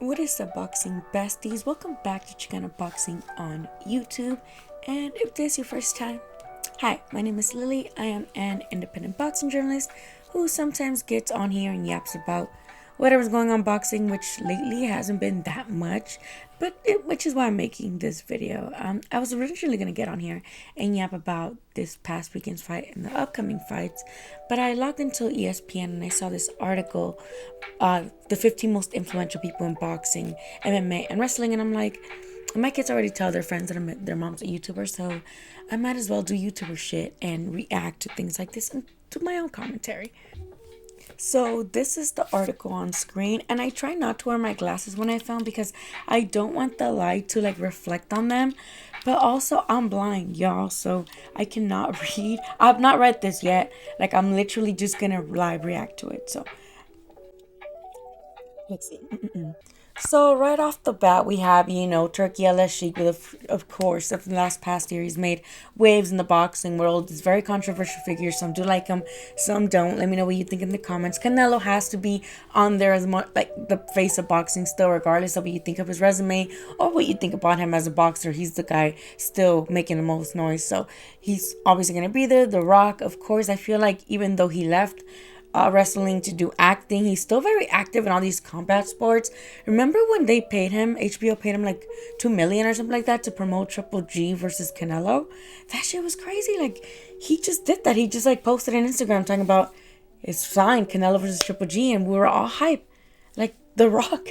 What is up, boxing besties? Welcome back to Xicana Boxing on YouTube. And if this is your first time, hi, my name is Lily. I am an independent boxing journalist who sometimes gets on here and yaps about whatever's going on boxing, which lately hasn't been that much, which is why I'm making this video. I was originally gonna get on here and yap about this past weekend's fight and the upcoming fights, but I logged into ESPN and I saw this article, the 15 most influential people in boxing, MMA, and wrestling, and I'm like, my kids already tell their friends that their mom's a YouTuber, so I might as well do YouTuber shit and react to things like this and do my own commentary. So this is the article on screen, and I try not to wear my glasses when I film because I don't want the light to like reflect on them, but also I'm blind, y'all, so I cannot read. I've not read this yet. Like, I'm literally just gonna live react to it. So let's see. So right off the bat, we have, Turki Alalshikh with, of course, of the last past year, he's made waves in the boxing world. He's a very controversial figure. Some do like him, some don't. Let me know what you think in the comments. Canelo has to be on there as much like the face of boxing still, regardless of what you think of his resume or what you think about him as a boxer. He's the guy still making the most noise. So he's obviously going to be there. The Rock, of course. I feel like even though he left wrestling to do acting, he's still very active in all these combat sports. Remember when they paid him, HBO paid him like 2 million or something like that to promote Triple G versus Canelo? That shit was crazy. Like, he just did that. He just like posted on Instagram talking about it's fine, Canelo versus Triple G, and we were all hype like The Rock.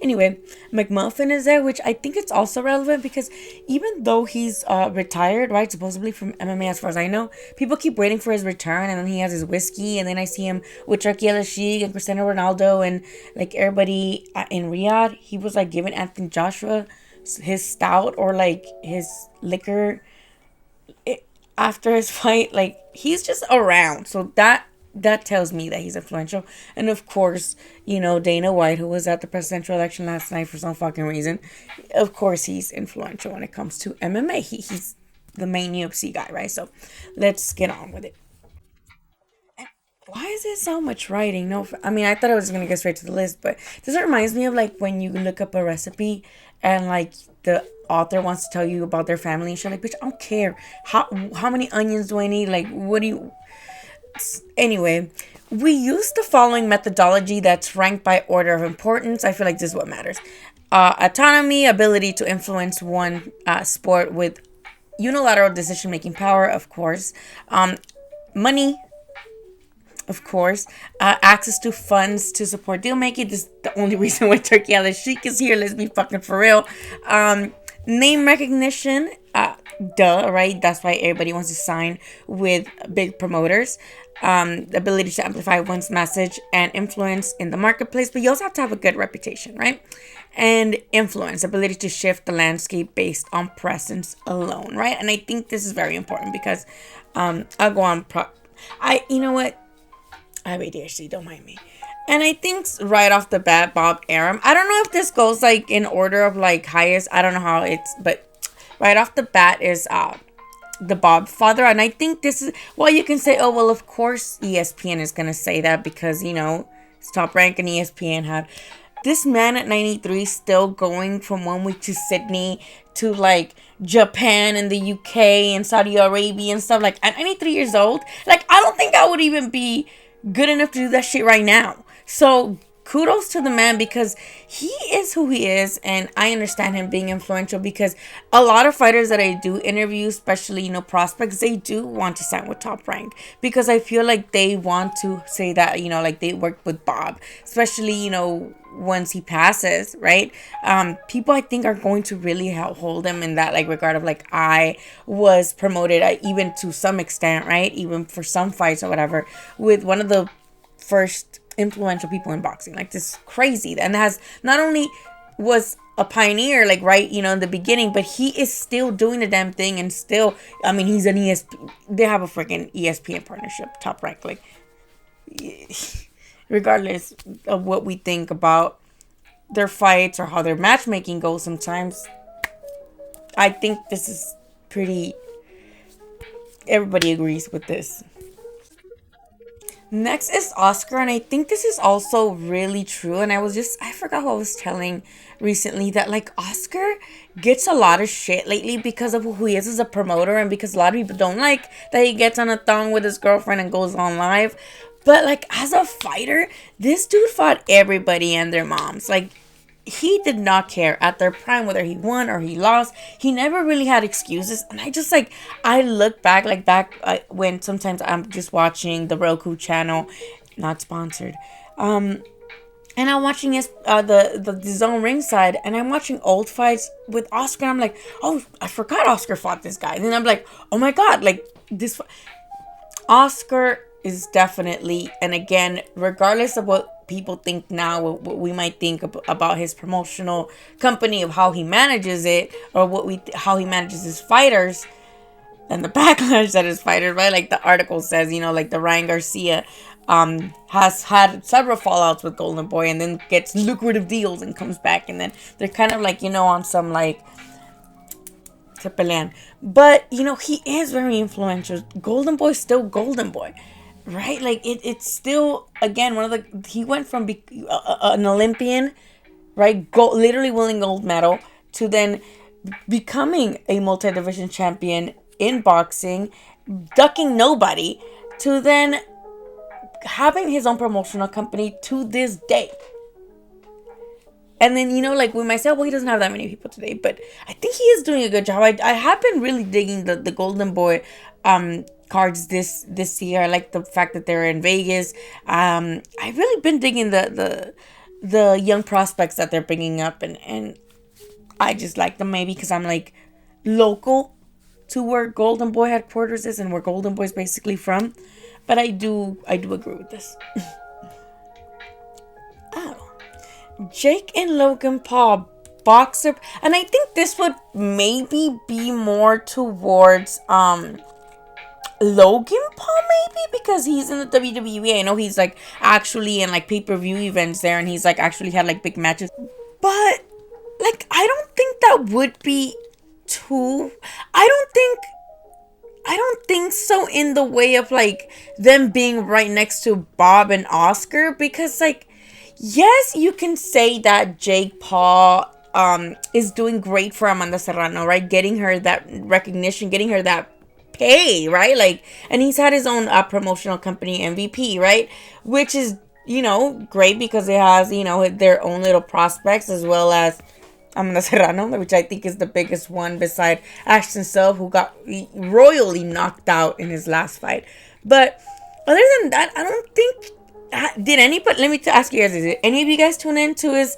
Anyway, McMuffin is there, which I think it's also relevant because even though he's retired, right, supposedly from MMA, as far as I know, people keep waiting for his return, and then he has his whiskey, and then I see him with Turki Alalshikh and Cristiano Ronaldo and like everybody in Riyadh. He was like giving Anthony Joshua his stout or like his liquor after his fight. Like, he's just around, so that tells me that he's influential. And of course, Dana White, who was at the presidential election last night for some fucking reason, of course he's influential when it comes to MMA. He's the main UFC guy, right? So let's get on with it. Why is it so much writing? No, I mean, I thought I was gonna get straight to the list, but this reminds me of like when you look up a recipe and like the author wants to tell you about their family and shit. Like, bitch, I don't care. How many onions do I need? Like, what do you? Anyway, we use the following methodology that's ranked by order of importance. I feel like this is what matters. Autonomy, ability to influence one sport with unilateral decision-making power, of course. Money, of course. Access to funds to support deal making. This is the only reason why Turki Alalshikh is here. Let's be fucking for real. Name recognition. Duh, right? That's why everybody wants to sign with big promoters. Ability to amplify one's message and influence in the marketplace, but you also have to have a good reputation, right? And influence, ability to shift the landscape based on presence alone, right? And I think this is very important because I'll go on. You know what? I have ADHD, don't mind me. And I think right off the bat, Bob Arum. I don't know if this goes like in order of like highest. I don't know how it's, but right off the bat is the Bob father. And I think this is, well, you can say, oh, well, of course ESPN is going to say that because, it's Top Rank and ESPN had this man at 93 still going from 1 week to Sydney to like Japan and the UK and Saudi Arabia and stuff. Like, at 93 years old, like, I don't think I would even be good enough to do that shit right now. So kudos to the man because he is who he is, and I understand him being influential because a lot of fighters that I do interview, especially prospects, they do want to sign with Top Rank because I feel like they want to say that like they worked with Bob, especially once he passes, right? People I think are going to really help hold him in that like regard of like I was promoted, even to some extent, right? Even for some fights or whatever, with one of the first influential people in boxing. Like, this crazy, and has not only was a pioneer, like, right, in the beginning, but he is still doing the damn thing, and still, I mean, he's an they have a freaking ESPN partnership, Top Rank. Like, regardless of what we think about their fights or how their matchmaking goes sometimes, I think this is pretty, everybody agrees with this. Next is Oscar, and I think this is also really true. And I forgot who I was telling recently that like Oscar gets a lot of shit lately because of who he is as a promoter, and because a lot of people don't like that he gets on a thong with his girlfriend and goes on live. But like as a fighter, this dude fought everybody and their moms. Like he did not care at their prime whether he won or he lost. He never really had excuses. And I just like, I look back, like back when sometimes I'm just watching the Roku channel, not sponsored, and I'm watching the Zone Ringside, and I'm watching old fights with Oscar, and I'm like, oh, I forgot Oscar fought this guy. And then I'm like, oh my god, like this Oscar is definitely, and again, regardless of what people think now, what we might think about his promotional company, of how he manages it, or how he manages his fighters, and the backlash that his fighters, right? Like the article says, like the Ryan Garcia has had several fallouts with Golden Boy, and then gets lucrative deals and comes back, and then they're kind of like, on some like se pelean. But he is very influential. Golden Boy's still Golden Boy, right? Like it's still, again, he went from an Olympian, right, literally winning gold medal, to then becoming a multi-division champion in boxing, ducking nobody, to then having his own promotional company to this day. And then, like with myself, well, he doesn't have that many people today, but I think he is doing a good job. I have been really digging the Golden Boy cards this year. I like the fact that they're in Vegas. I've really been digging the young prospects that they're bringing up, and I just like them, maybe because I'm like local to where Golden Boy headquarters is and where Golden Boy is basically from. But I do agree with this. Oh. Jake and Logan Paul, boxer, and I think this would maybe be more towards Logan Paul, maybe, because he's in the WWE. I know he's like actually in like pay-per-view events there, and he's like actually had like big matches. But like I don't think that would be too, I don't think so, in the way of like them being right next to Bob and Oscar, because like, yes, you can say that Jake Paul is doing great for Amanda Serrano, right? Getting her that recognition, getting her that pay, right? Like, and he's had his own promotional company, MVP, right? Which is, great, because it has, their own little prospects, as well as Amanda Serrano, which I think is the biggest one beside Ashton Self, who got royally knocked out in his last fight. But other than that, I don't think, did anybody, let me ask you guys, did any of you guys tune in to his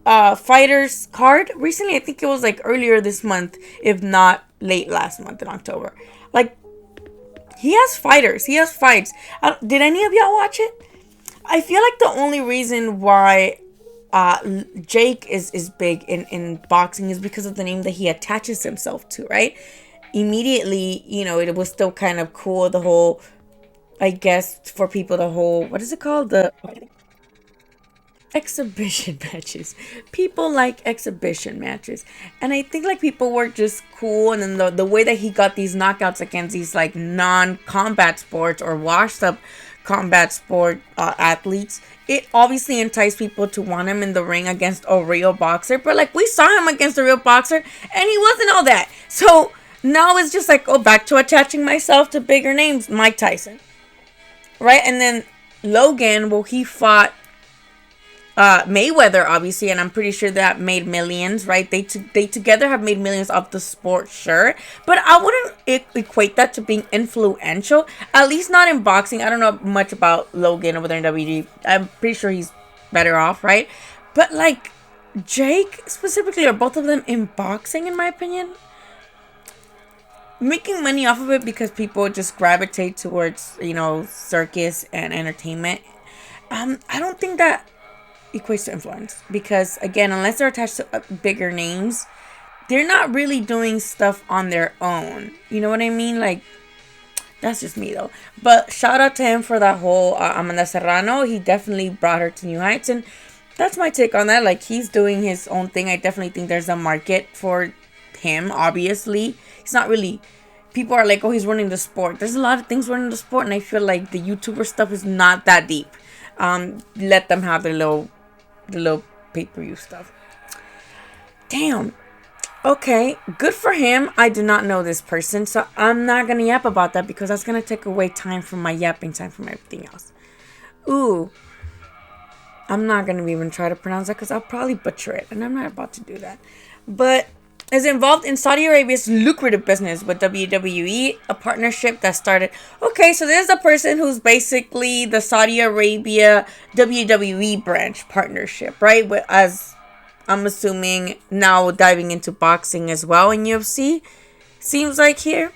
fighters card recently? I think it was like earlier this month, if not late last month in October. Like, he has fighters, he has fights. Did any of y'all watch it? I feel like the only reason why Jake is big in boxing is because of the name that he attaches himself to, right? Immediately, it was still kind of cool, the whole, I guess, for people, the whole, what is it called? The exhibition matches. People like exhibition matches. And I think like people were just cool, and then the way that he got these knockouts against these like non-combat sports or washed up combat sport athletes, it obviously enticed people to want him in the ring against a real boxer. But like, we saw him against a real boxer, and he wasn't all that. So now it's just like, back to attaching myself to bigger names. Mike Tyson, right? And then Logan, well, he fought Mayweather, obviously, and I'm pretty sure that made millions, right? They together have made millions off the sport, sure, but I wouldn't equate that to being influential, at least not in boxing. I don't know much about Logan over there in WWE. I'm pretty sure he's better off, right? But like Jake specifically, or both of them in boxing, in my opinion, making money off of it because people just gravitate towards, circus and entertainment. I don't think that equates to influence, because again, unless they're attached to bigger names, they're not really doing stuff on their own. You know what I mean? Like, that's just me though. But shout out to him for that whole Amanda Serrano. He definitely brought her to new heights, and that's my take on that. Like, he's doing his own thing. I definitely think there's a market for him. Obviously, he's not really people are like, oh, he's running the sport. There's a lot of things running the sport, and I feel like the YouTuber stuff is not that deep. Let them have the little pay-per-view stuff. Damn. Okay, good for him. I do not know this person, so I'm not gonna yap about that because that's gonna take away time from my yapping time from everything else. Ooh, I'm not gonna even try to pronounce that because I'll probably butcher it, and I'm not about to do that. But is involved in Saudi Arabia's lucrative business with WWE, a partnership that started. Okay, so there's a person who's basically the Saudi Arabia WWE branch partnership, right? As I'm assuming now diving into boxing as well in UFC. Seems like here.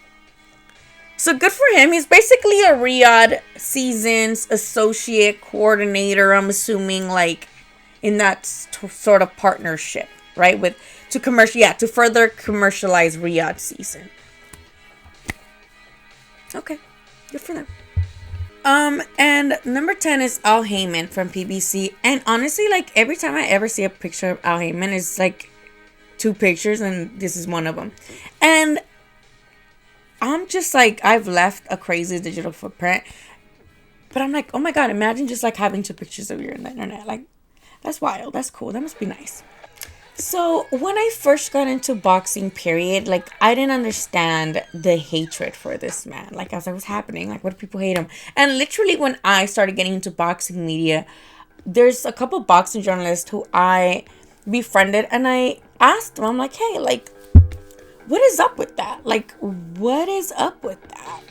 So good for him. He's basically a Riyadh Seasons associate coordinator. I'm assuming like in that sort of partnership, right? To further commercialize Riyadh Season. Okay, good for them. And number 10 is Al Heyman from PBC. And honestly, like, every time I ever see a picture of Al Heyman, it's like 2 pictures, and this is one of them. And I'm just like, I've left a crazy digital footprint. But I'm like, oh my God, imagine just like having 2 pictures of you on the internet. Like, that's wild. That's cool. That must be nice. So when I first got into boxing, period, like I didn't understand the hatred for this man. Like as it was happening, like what do people hate him? And literally when I started getting into boxing media, there's a couple boxing journalists who I befriended, and I asked them, I'm like, hey, like, what is up with that? Like, what is up with that?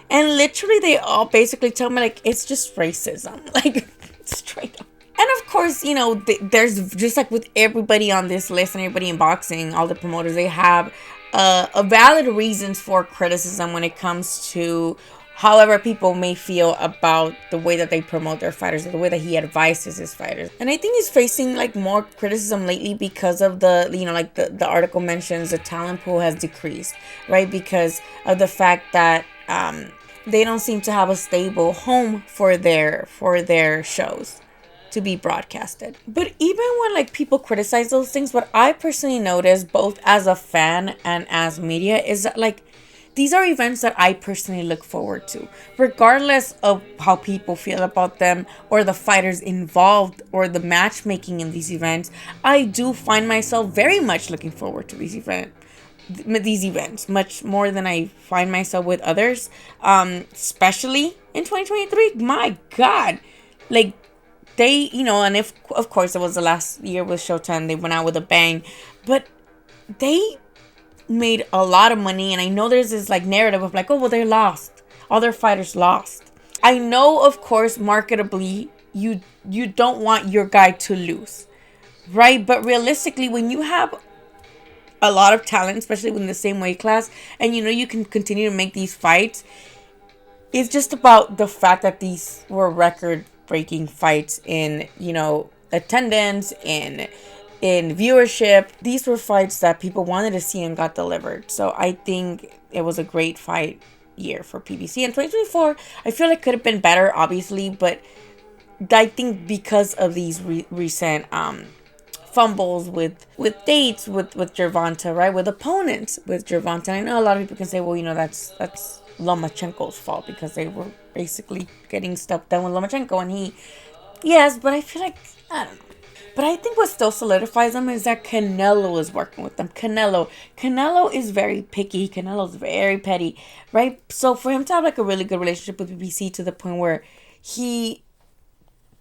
And literally they all basically tell me like, it's just racism. Like straight up. And of course, you know, there's just like with everybody on this list and everybody in boxing, all the promoters, they have a valid reasons for criticism when it comes to however people may feel about the way that they promote their fighters or the way that he advises his fighters. And I think he's facing like more criticism lately because of the article mentions the talent pool has decreased, right? Because of the fact that they don't seem to have a stable home for their shows to be broadcasted. But even when like people criticize those things, what I personally notice both as a fan and as media is that like these are events that I personally look forward to, regardless of how people feel about them or the fighters involved or the matchmaking in these events. I do find myself very much looking forward to these events much more than I find myself with others, especially in 2023. My God, like they, you know, and if of course it was the last year with Showtime, they went out with a bang, but they made a lot of money. And I know there's this like narrative of like, oh well, they lost, all their fighters lost. I know, of course, marketably you don't want your guy to lose, right? But realistically, when you have a lot of talent, especially within the same weight class, and you know you can continue to make these fights, it's just about the fact that these were record-breaking fights in, you know, attendance, in viewership. These were fights that people wanted to see and got delivered. So I think it was a great fight year for PBC. In 2024, I feel like could have been better, obviously, but I think because of these recent fumbles with dates with Gervonta, right, with opponents with Gervonta. I know a lot of people can say, well, you know, that's Lomachenko's fault because they were basically getting stuff done with Lomachenko, and yes, but I feel like, I don't know. But I think what still solidifies them is that Canelo is working with them. Canelo is very picky. Canelo's very petty, right? So for him to have like a really good relationship with BBC to the point where he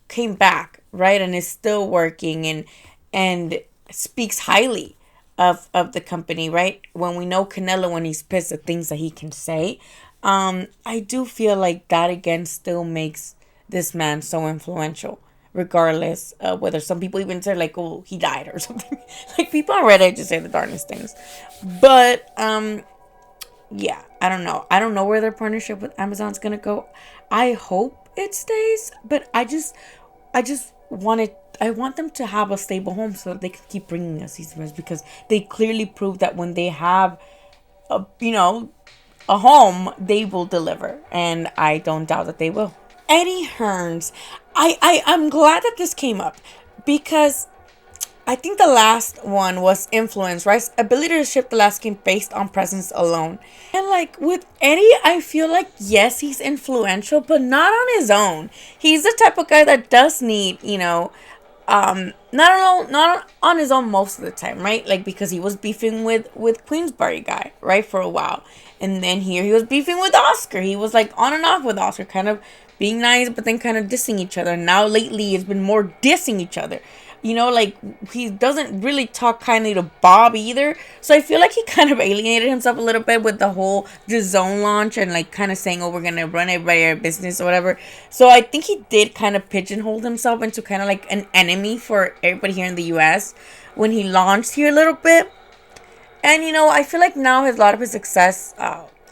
came back, right, and is still working and speaks highly of the company, right? When we know Canelo, when he's pissed, the things that he can say, I do feel like that again still makes this man so influential. Regardless of whether some people even say like, oh, he died or something. Like people on Reddit just say the darndest things. But yeah, I don't know. I don't know where their partnership with Amazon's gonna go. I hope it stays, but I want them to have a stable home so that they can keep bringing us these events, because they clearly prove that when they have a home, they will deliver, and I don't doubt that they will. Eddie Hearns. I'm glad that this came up because I think the last one was influence, right? Ability to shift the landscape based on presence alone. And like with Eddie, I feel like yes, he's influential, but not on his own. He's the type of guy that does need, not on his own most of the time, right? Like because he was beefing with Queensbury guy, right, for a while. And then here he was beefing with Oscar. He was like on and off with Oscar, kind of being nice, but then kind of dissing each other. Now lately, it's been more dissing each other. Like he doesn't really talk kindly to Bob either. So I feel like he kind of alienated himself a little bit with the whole the zone launch and like kind of saying, "Oh, we're gonna run everybody our business" or whatever. So I think he did kind of pigeonhole himself into kind of like an enemy for everybody here in the U.S. when he launched here a little bit. And I feel like now his a lot of his success.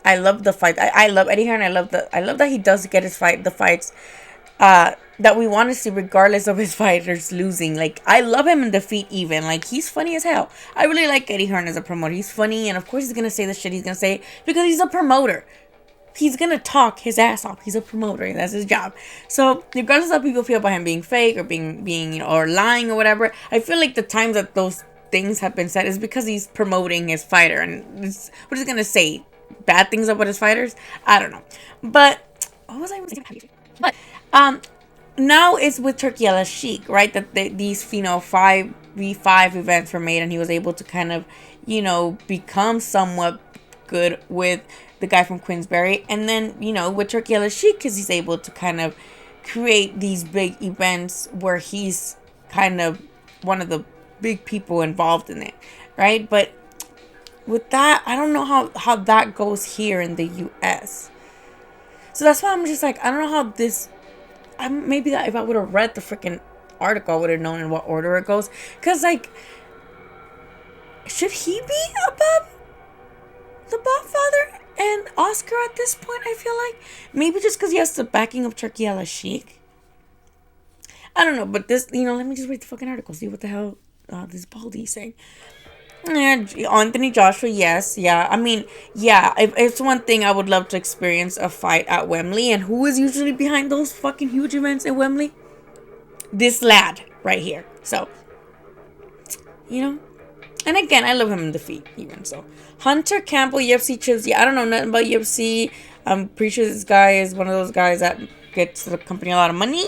I love the fight. I love Eddie Hearn. I love that he does get the fights that we want to see regardless of his fighters losing. Like I love him in defeat even. Like he's funny as hell. I really like Eddie Hearn as a promoter. He's funny, and of course he's gonna say the shit he's gonna say because he's a promoter. He's gonna talk his ass off. He's a promoter, and that's his job. So regardless of how people feel about him being fake or being or lying or whatever, I feel like the times that those things have been said is because he's promoting his fighter, and what is he gonna say? Bad things about his fighters? I don't know. But what was I saying? But now it's with Turki Alalshikh, right? That these 5v5 events were made, and he was able to kind of become somewhat good with the guy from Queensbury, and then with Turki Alalshikh, because he's able to kind of create these big events where he's kind of one of the big people involved in it, right? But with that, I don't know how that goes here in the US. So that's why I'm just like, I don't know how this. Maybe that if I would have read the freaking article, I would have known in what order it goes. Cause like, should he be above the Godfather and Oscar at this point? I feel like maybe just because he has the backing of Turki Alalshikh. I don't know, but this, let me just read the fucking article, see what the hell this Baldy is saying. Anthony Joshua, yes, yeah. I mean, yeah, if it's one thing I would love to experience a fight at Wembley. And who is usually behind those fucking huge events at Wembley? This lad right here. So, and again, I love him in defeat, even so. Hunter Campbell, UFC chips. Yeah, I don't know nothing about UFC. I'm pretty sure this guy is one of those guys that gets the company a lot of money.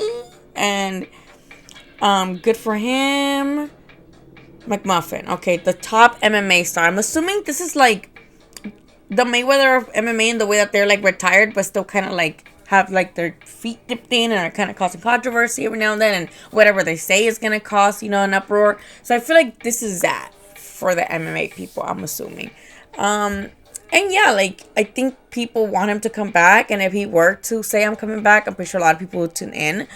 And good for him. McMuffin. Okay, the top MMA star. I'm assuming this is like the Mayweather of MMA in the way that they're like retired, but still kind of like have like their feet dipped in and are kind of causing controversy every now and then, and whatever they say is gonna cause an uproar. So I feel like this is that for the MMA people, I'm assuming. And yeah, like I think people want him to come back, and if he were to say I'm coming back, I'm pretty sure a lot of people would tune in.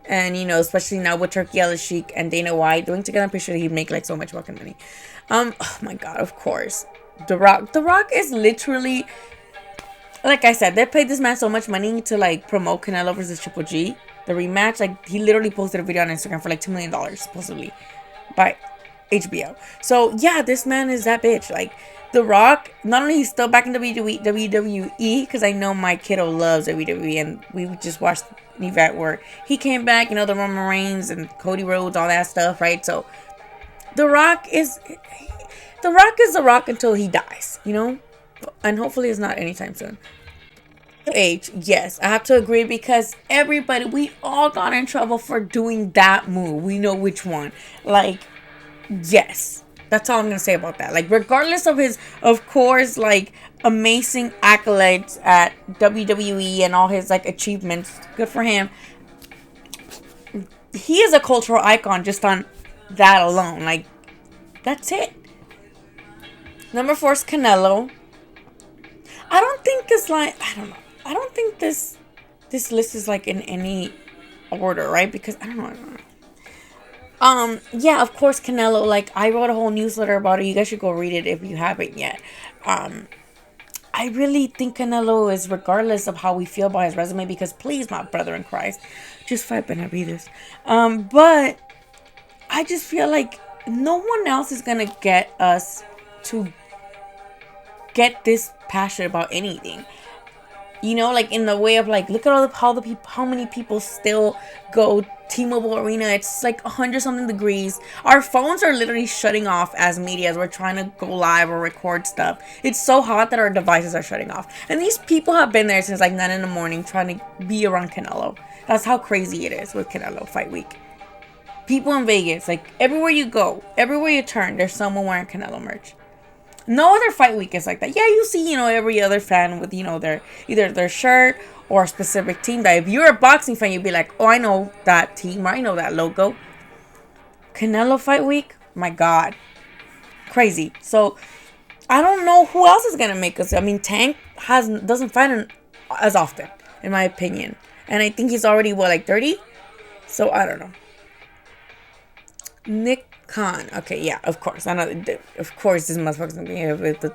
And especially now with Turki Alalshikh and Dana White doing together, I'm pretty sure he'd make like so much fucking money. Oh my god, of course. The Rock is literally, like I said, they paid this man so much money to like promote Canelo versus Triple G, the rematch. Like he literally posted a video on Instagram for like $2 million supposedly by HBO. So yeah, this man is that bitch. Like The Rock, not only he's still back in WWE, because I know my kiddo loves WWE, and we just watched an event where he came back, the Roman Reigns and Cody Rhodes, all that stuff, right? So The Rock is The Rock until he dies, and hopefully it's not anytime soon. Age, yes, I have to agree, because we all got in trouble for doing that move. We know which one. Like, yes, that's all I'm gonna say about that. Like, regardless of his, of course, like amazing accolades at WWE and all his like achievements, good for him. He is a cultural icon just on that alone. Like, that's it. Number 4 is Canelo. I don't think this line. I don't know. I don't think this list is like in any order, right? Because I don't know. Yeah, of course, Canelo. Like, I wrote a whole newsletter about it. You guys should go read it if you haven't yet. I really think Canelo is, regardless of how we feel about his resume, because please, my brother in Christ, just fight Benavides. But I just feel like no one else is gonna get us to get this passionate about anything. You know, like in the way of like, look at all the how many people still go T-Mobile Arena. It's like 100 something degrees. Our phones are literally shutting off as media as we're trying to go live or record stuff. It's so hot that our devices are shutting off. And these people have been there since like 9 in the morning trying to be around Canelo. That's how crazy it is with Canelo fight week. People in Vegas, like everywhere you go, everywhere you turn, there's someone wearing Canelo merch. No other fight week is like that. Yeah, you see, every other fan with, their either their shirt or a specific team. That if you're a boxing fan, you'd be like, oh, I know that team, or I know that logo. Canelo fight week, my God, crazy. So I don't know who else is gonna make us. I mean, Tank doesn't fight as often, in my opinion, and I think he's already like 30. So I don't know. Nick Khan. Okay, yeah, of course. I know. Of course, this motherfucker's gonna be here with the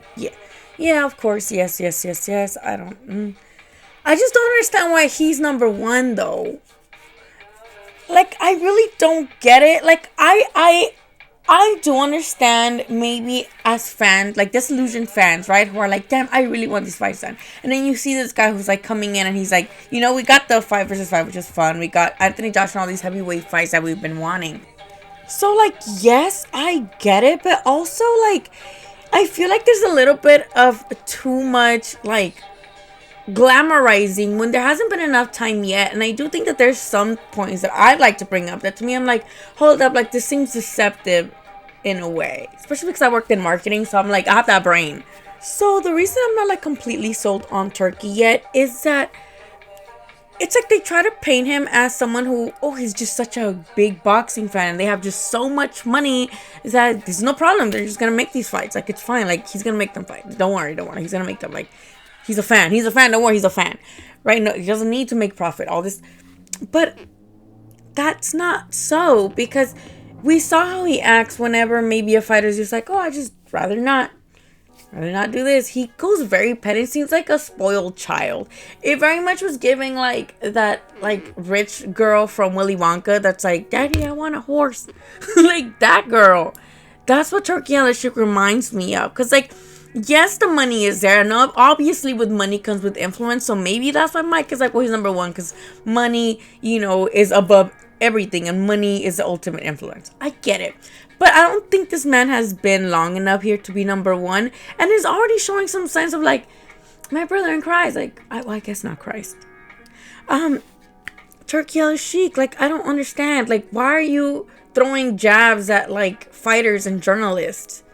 yeah. Of course, yes. I don't. I just don't understand why he's number one though. Like, I really don't get it. Like, I do understand maybe as fans, like disillusioned fans, right? Who are like, damn, I really want these fights done. And then you see this guy who's like coming in and he's like, we got the 5 versus 5, which is fun. We got Anthony Joshua and all these heavyweight fights that we've been wanting. So, like, yes, I get it, but also, like, I feel like there's a little bit of too much, like, glamorizing when there hasn't been enough time yet. And I do think that there's some points that I'd like to bring up that to me, I'm like, hold up, like, this seems deceptive in a way. Especially because I worked in marketing, so I'm like, I have that brain. So, the reason I'm not, like, completely sold on Turkey yet is that it's like they try to paint him as someone who, he's just such a big boxing fan. And they have just so much money that there's no problem. They're just going to make these fights. Like, it's fine. Like, he's going to make them fight. Don't worry. He's going to make them. Like, he's a fan. Don't worry. He's a fan. Right? No, he doesn't need to make profit. All this. But that's not so. Because we saw how he acts whenever maybe a fighter's just like, I just rather not do this. He goes very petty. Seems like a spoiled child. It very much was giving like that like rich girl from Willy Wonka that's like, Daddy, I want a horse. Like that girl. That's what Turki Alalshikh reminds me of. Because like, yes, the money is there. And obviously with money comes with influence. So maybe that's why Mike is like, he's number one. Because money, is above everything. And money is the ultimate influence. I get it. But I don't think this man has been long enough here to be number one. And is already showing some signs of like, my brother in Christ. Like, I guess not Christ. Turki Alalshikh, like, I don't understand. Like, why are you throwing jabs at like fighters and journalists?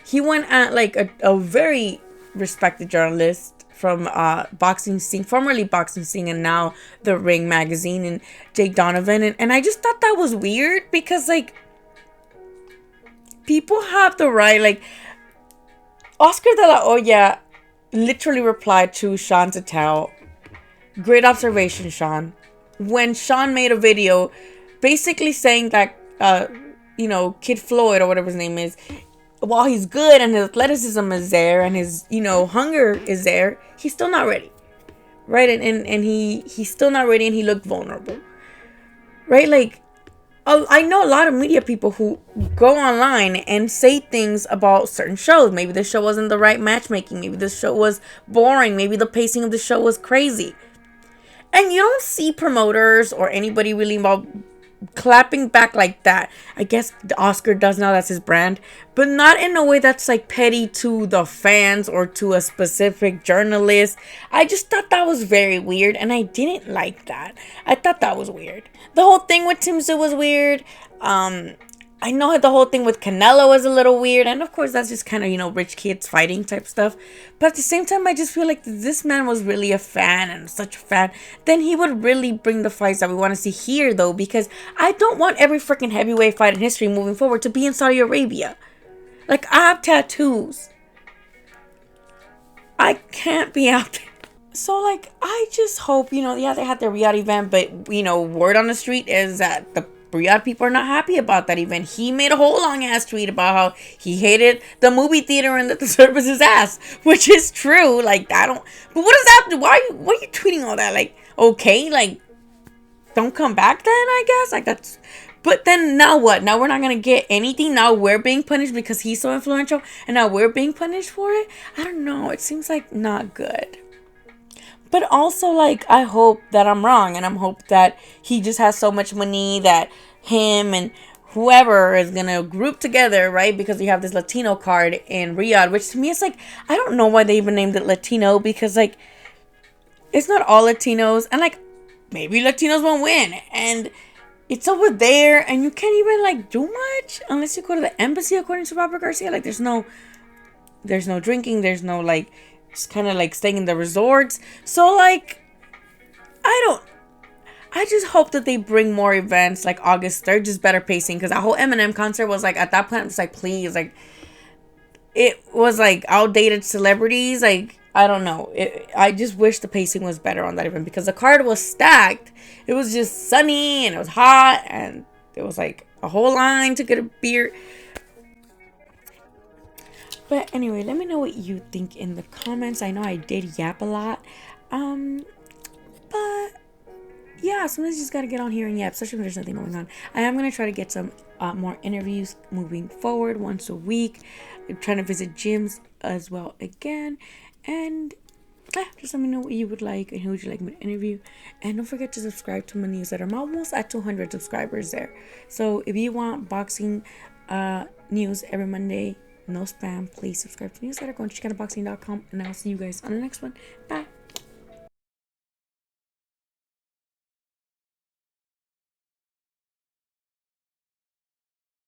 He went at like a very respected journalist from boxing scene, formerly boxing scene, and now the Ring magazine, and Jake Donovan. And I just thought that was weird because like, people have the right, like, Oscar de la Hoya literally replied to Sean Tatel, great observation, Sean, when Sean made a video basically saying that, Kid Floyd, or whatever his name is, while he's good and his athleticism is there and his, hunger is there, he's still not ready, right? And he's still not ready and he looked vulnerable, right? Like, I know a lot of media people who go online and say things about certain shows. Maybe the show wasn't the right matchmaking. Maybe the show was boring. Maybe the pacing of the show was crazy. And you don't see promoters or anybody really involved clapping back like that. I guess the Oscar does now, that's his brand. But not in a way that's like petty to the fans or to a specific journalist. I just thought that was very weird and I didn't like that. I thought that was weird. The whole thing with Tim Tszyu was weird. I know the whole thing with Canelo was a little weird. And of course, that's just kind of, rich kids fighting type stuff. But at the same time, I just feel like this man was really a fan and such a fan. Then he would really bring the fights that we want to see here, though. Because I don't want every freaking heavyweight fight in history moving forward to be in Saudi Arabia. Like, I have tattoos. I can't be out there. So, like, I just hope, they had their Riyadh event. But, word on the street is that the Riyadh people are not happy about that event. He made a whole long ass tweet about how he hated the movie theater and that the service is ass, which is true. Like, I don't. But what does that do? Why are you tweeting all that? Like, okay, like, don't come back then. I guess like that's. But then now what? Now we're not gonna get anything. Now we're being punished because he's so influential, and now we're being punished for it. I don't know. It seems like not good. But also, like, I hope that I'm wrong, and I'm hope that he just has so much money that him and whoever is gonna group together, right? Because we have this Latino card in Riyadh, which to me is like, I don't know why they even named it Latino, because like it's not all Latinos, and like maybe Latinos won't win, and it's over there, and you can't even like do much unless you go to the embassy, according to Robert Garcia. Like there's no drinking, there's no like, just kind of like staying in the resorts. So like, I don't. I just hope that they bring more events like August 3rd, just better pacing. Because that whole Eminem concert was like, at that point, it's like, please, like, it was like outdated celebrities. Like, I don't know. I just wish the pacing was better on that event because the card was stacked. It was just sunny and it was hot and it was like a whole line to get a beer. But anyway, let me know what you think in the comments. I know I did yap a lot. But yeah, sometimes you just gotta get on here and yap, especially when there's nothing going on. I am gonna try to get some more interviews moving forward once a week. I'm trying to visit gyms as well again. And just let me know what you would like and who would you like me to interview. And don't forget to subscribe to my newsletter. I'm almost at 200 subscribers there. So if you want boxing news every Monday, no spam, please subscribe to the newsletter. Go on to ChicanaBoxing.com, and I'll see you guys on the next one. Bye.